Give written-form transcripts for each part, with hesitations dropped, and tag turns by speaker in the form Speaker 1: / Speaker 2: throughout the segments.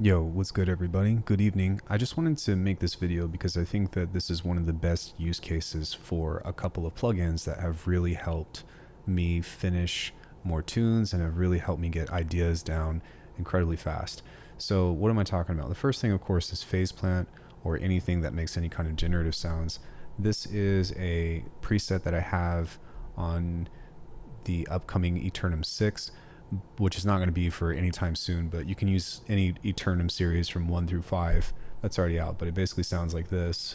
Speaker 1: Yo, what's good everybody? Good evening. I just wanted to make this video because I think that this is one of the best use cases for a couple of plugins that have really helped me finish more tunes and have really helped me get ideas down incredibly fast. So what am I talking about? The first thing, of course, is phase plant or anything that makes any kind of generative sounds. This is a preset that I have on the upcoming Eternum 6, which is not going to be for any time soon, but you can use any Eternum series from 1 through 5 that's already out, but it basically sounds like this.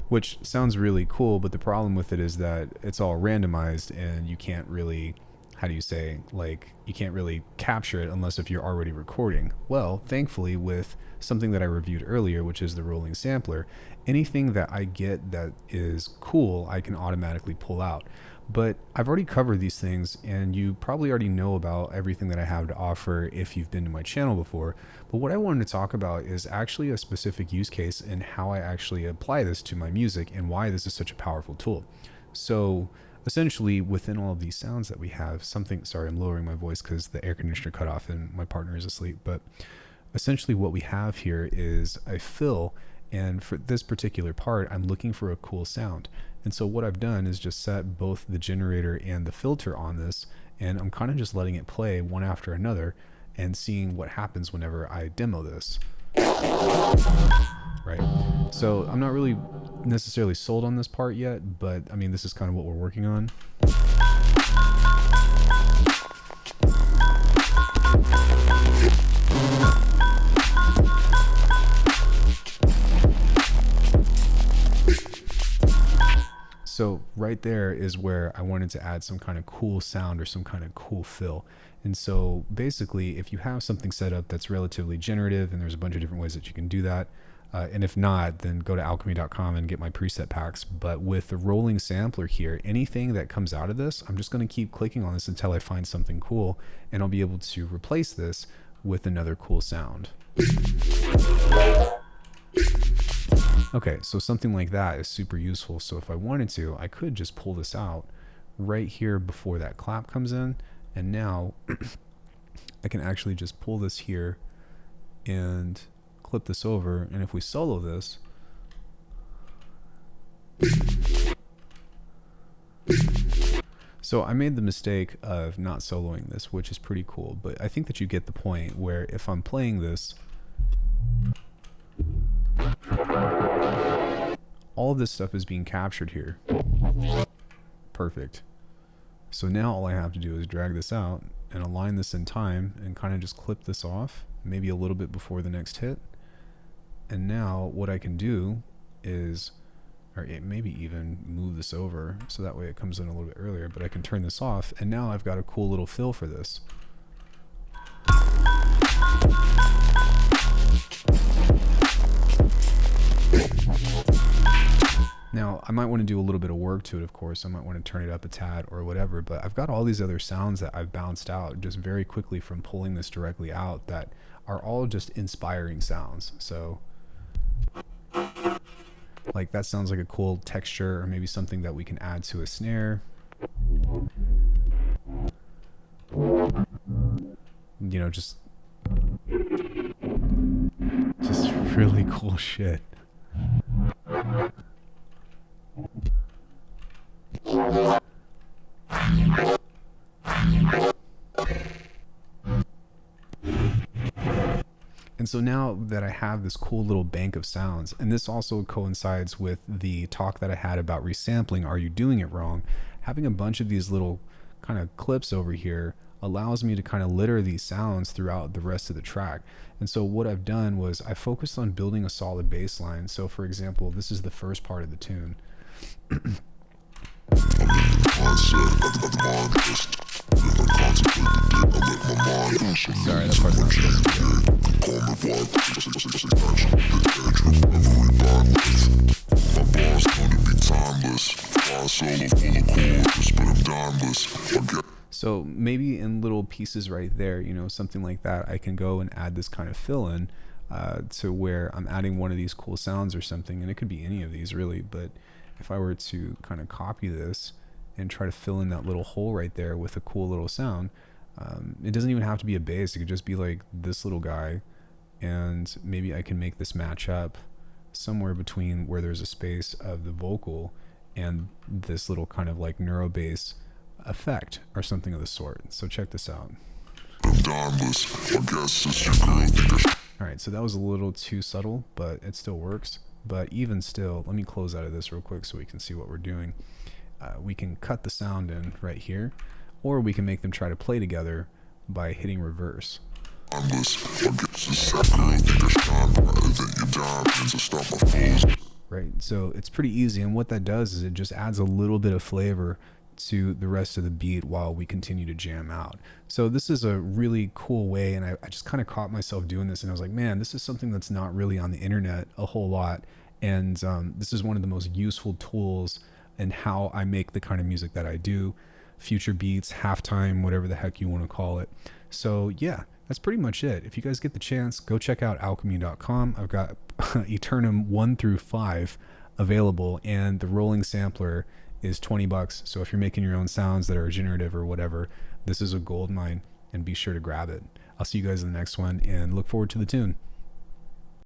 Speaker 1: Which sounds really cool, but the problem with it is that it's all randomized and you can't really, how do you say, like, you can't really capture it unless if you're already recording. Well, thankfully, with something that I reviewed earlier, which is the rolling sampler, anything that I get that is cool, I can automatically pull out. But I've already covered these things, and you probably already know about everything that I have to offer if you've been to my channel before. But what I wanted to talk about is actually a specific use case and how I actually apply this to my music and why this is such a powerful tool. So essentially, within all of these sounds that we have, sorry, I'm lowering my voice because the air conditioner cut off and my partner is asleep. But essentially what we have here is a fill, and for this particular part, I'm looking for a cool sound. And so what I've done is just set both the generator and the filter on this, and I'm kind of just letting it play one after another and seeing what happens whenever I demo this. Right. So I'm not really necessarily sold on this part yet, but I mean, this is kind of what we're working on. So right there is where I wanted to add some kind of cool sound or some kind of cool fill. And so basically, if you have something set up that's relatively generative, and there's a bunch of different ways that you can do that, and if not, then go to alchemy.com and get my preset packs. But with the rolling sampler here, anything that comes out of this, I'm just going to keep clicking on this until I find something cool, and I'll be able to replace this with another cool sound. Okay, so something like that is super useful. So if I wanted to, I could just pull this out right here before that clap comes in, and now I can actually just pull this here and clip this over, and if we solo this, so I made the mistake of not soloing this, which is pretty cool, but I think that you get the point where if I'm playing this, all of this stuff is being captured here. Perfect. So now all I have to do is drag this out and align this in time and kind of just clip this off, maybe a little bit before the next hit. And now what I can do is, or maybe even move this over so that way it comes in a little bit earlier, but I can turn this off, and now I've got a cool little fill for this. Now, I might want to do a little bit of work to it, of course. I might want to turn it up a tad or whatever, but I've got all these other sounds that I've bounced out just very quickly from pulling this directly out that are all just inspiring sounds. So, like, that sounds like a cool texture, or maybe something that we can add to a snare. You know, just really cool shit. And so now that I have this cool little bank of sounds, and this also coincides with the talk that I had about resampling, are you doing it wrong? Having a bunch of these little kind of clips over here allows me to kind of litter these sounds throughout the rest of the track. And so what I've done was I focused on building a solid bass line. So for example, this is the first part of the tune. Sorry, that part's not supposed to be. So maybe in little pieces right there, you know, something like that, I can go and add this kind of fill in to where I'm adding one of these cool sounds or something, and it could be any of these really, but if I were to kind of copy this and try to fill in that little hole right there with a cool little sound. It doesn't even have to be a bass. It could just be like this little guy, and maybe I can make this match up somewhere between where there's a space of the vocal and this little kind of like neuro bass effect or something of the sort. So check this out. Alright, so that was a little too subtle, but it still works. But even still, let me close out of this real quick so we can see what we're doing. We can cut the sound in right here, or we can make them try to play together by hitting reverse. Right, so it's pretty easy, and what that does is it just adds a little bit of flavor to the rest of the beat while we continue to jam out. So this is a really cool way, and I just kind of caught myself doing this, and I was like, man, this is something that's not really on the internet a whole lot, and this is one of the most useful tools in how I make the kind of music that I do, future beats, halftime, whatever the heck you want to call it. So yeah, that's pretty much it. If you guys get the chance, go check out Alckemy.com. I've got Eternum 1 through 5 available, and the rolling sampler is $20. So if you're making your own sounds that are generative or whatever, this is a gold mine, and be sure to grab it. I'll see you guys in the next one, and look forward to the tune.